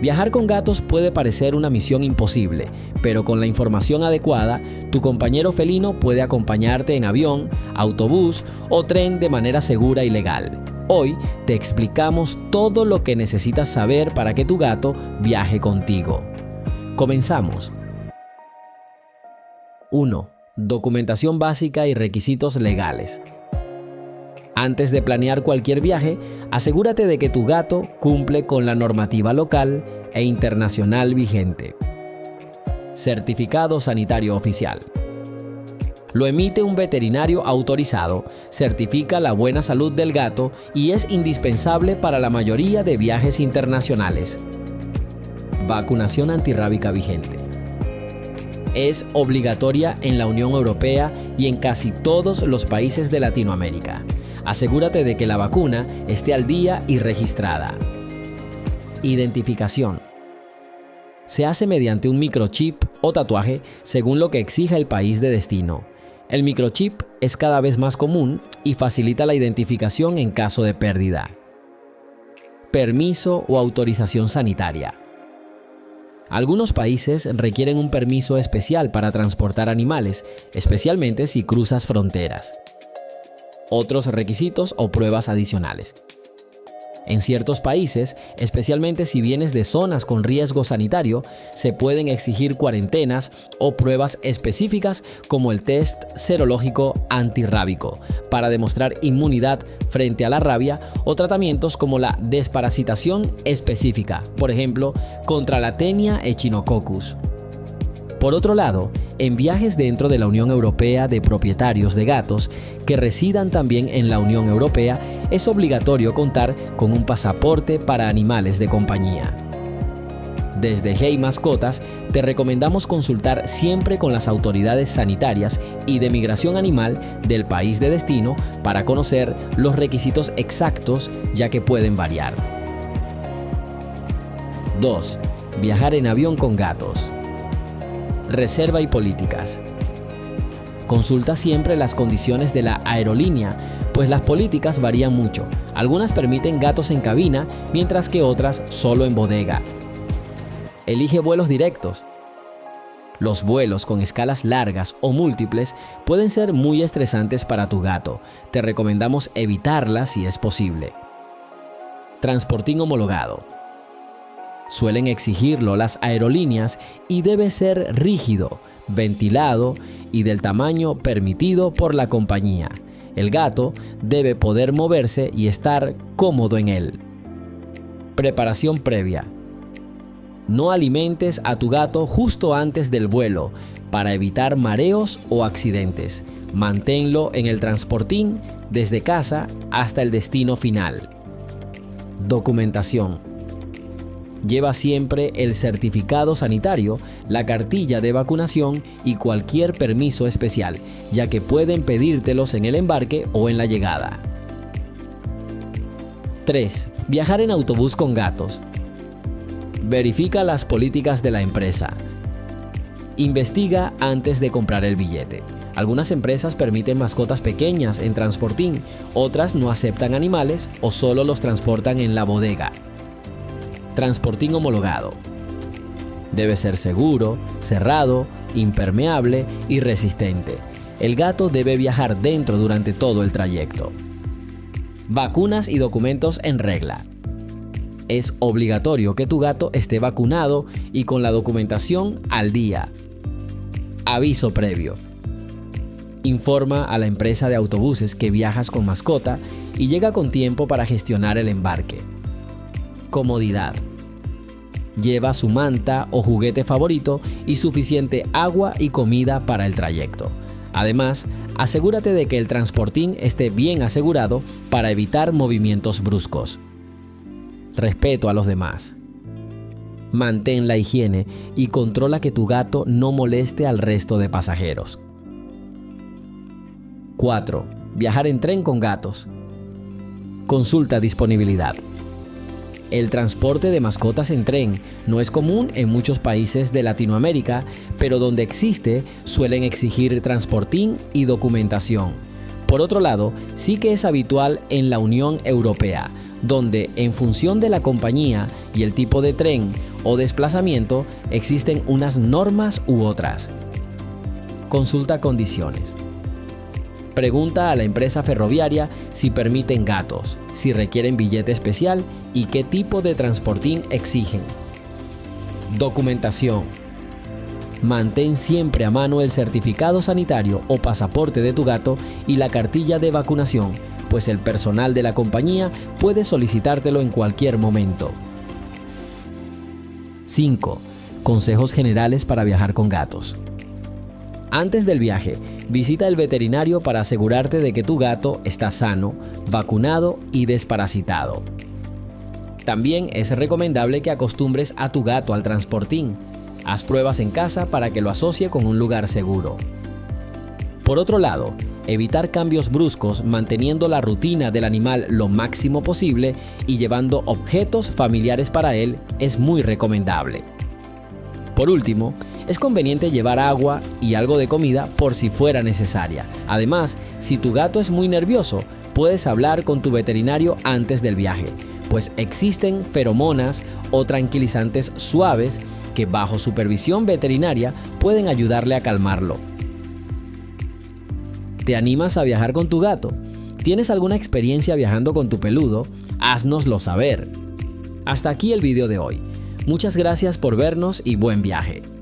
Viajar con gatos puede parecer una misión imposible, pero con la información adecuada, tu compañero felino puede acompañarte en avión, autobús o tren de manera segura y legal. Hoy te explicamos todo lo que necesitas saber para que tu gato viaje contigo. Comenzamos. 1. Documentación básica y requisitos legales. Antes de planear cualquier viaje, asegúrate de que tu gato cumple con la normativa local e internacional vigente. Certificado sanitario oficial. Lo emite un veterinario autorizado, certifica la buena salud del gato y es indispensable para la mayoría de viajes internacionales. Vacunación antirrábica vigente. Es obligatoria en la Unión Europea y en casi todos los países de Latinoamérica. Asegúrate de que la vacuna esté al día y registrada. Identificación. Se hace mediante un microchip o tatuaje según lo que exija el país de destino. El microchip es cada vez más común y facilita la identificación en caso de pérdida. Permiso o autorización sanitaria. Algunos países requieren un permiso especial para transportar animales, especialmente si cruzas fronteras. Otros requisitos o pruebas adicionales. En ciertos países, especialmente si vienes de zonas con riesgo sanitario, se pueden exigir cuarentenas o pruebas específicas como el test serológico antirrábico para demostrar inmunidad frente a la rabia o tratamientos como la desparasitación específica, por ejemplo, contra la Taenia echinococcus. Por otro lado, en viajes dentro de la Unión Europea de propietarios de gatos que residan también en la Unión Europea, es obligatorio contar con un pasaporte para animales de compañía. Desde Hey Mascotas, te recomendamos consultar siempre con las autoridades sanitarias y de migración animal del país de destino para conocer los requisitos exactos, ya que pueden variar. 2. Viajar en avión con gatos. Reserva y políticas. Consulta siempre las condiciones de la aerolínea, pues las políticas varían mucho. Algunas permiten gatos en cabina, mientras que otras solo en bodega. Elige vuelos directos. Los vuelos con escalas largas o múltiples pueden ser muy estresantes para tu gato. Te recomendamos evitarlas si es posible. Transportín homologado. Suelen exigirlo las aerolíneas y debe ser rígido, ventilado y del tamaño permitido por la compañía. El gato debe poder moverse y estar cómodo en él. Preparación previa. No alimentes a tu gato justo antes del vuelo para evitar mareos o accidentes. Manténlo en el transportín desde casa hasta el destino final. Documentación. Lleva siempre el certificado sanitario, la cartilla de vacunación y cualquier permiso especial, ya que pueden pedírtelos en el embarque o en la llegada. 3. Viajar en autobús con gatos. Verifica las políticas de la empresa. Investiga antes de comprar el billete. Algunas empresas permiten mascotas pequeñas en transportín, otras no aceptan animales o solo los transportan en la bodega. Transportín homologado. Debe ser seguro, cerrado, impermeable y resistente. El gato debe viajar dentro durante todo el trayecto. Vacunas y documentos en regla. Es obligatorio que tu gato esté vacunado y con la documentación al día. Aviso previo. Informa a la empresa de autobuses que viajas con mascota y llega con tiempo para gestionar el embarque. Comodidad. Lleva su manta o juguete favorito y suficiente agua y comida para el trayecto. Además, asegúrate de que el transportín esté bien asegurado para evitar movimientos bruscos. Respeto a los demás. Mantén la higiene y controla que tu gato no moleste al resto de pasajeros. 4. Viajar en tren con gatos. Consulta disponibilidad. El transporte de mascotas en tren no es común en muchos países de Latinoamérica, pero donde existe suelen exigir transportín y documentación. Por otro lado, sí que es habitual en la Unión Europea, donde en función de la compañía y el tipo de tren o desplazamiento existen unas normas u otras. Consulta condiciones. Pregunta a la empresa ferroviaria si permiten gatos, si requieren billete especial y qué tipo de transportín exigen. Documentación. Mantén siempre a mano el certificado sanitario o pasaporte de tu gato y la cartilla de vacunación, pues el personal de la compañía puede solicitártelo en cualquier momento. 5. Consejos generales para viajar con gatos. Antes del viaje, visita el veterinario para asegurarte de que tu gato está sano, vacunado y desparasitado. También es recomendable que acostumbres a tu gato al transportín. Haz pruebas en casa para que lo asocie con un lugar seguro. Por otro lado, evitar cambios bruscos manteniendo la rutina del animal lo máximo posible y llevando objetos familiares para él es muy recomendable. Por último, es conveniente llevar agua y algo de comida por si fuera necesaria. Además, si tu gato es muy nervioso, puedes hablar con tu veterinario antes del viaje, pues existen feromonas o tranquilizantes suaves que bajo supervisión veterinaria pueden ayudarle a calmarlo. ¿Te animas a viajar con tu gato? ¿Tienes alguna experiencia viajando con tu peludo? Haznoslo saber. Hasta aquí el video de hoy. Muchas gracias por vernos y buen viaje.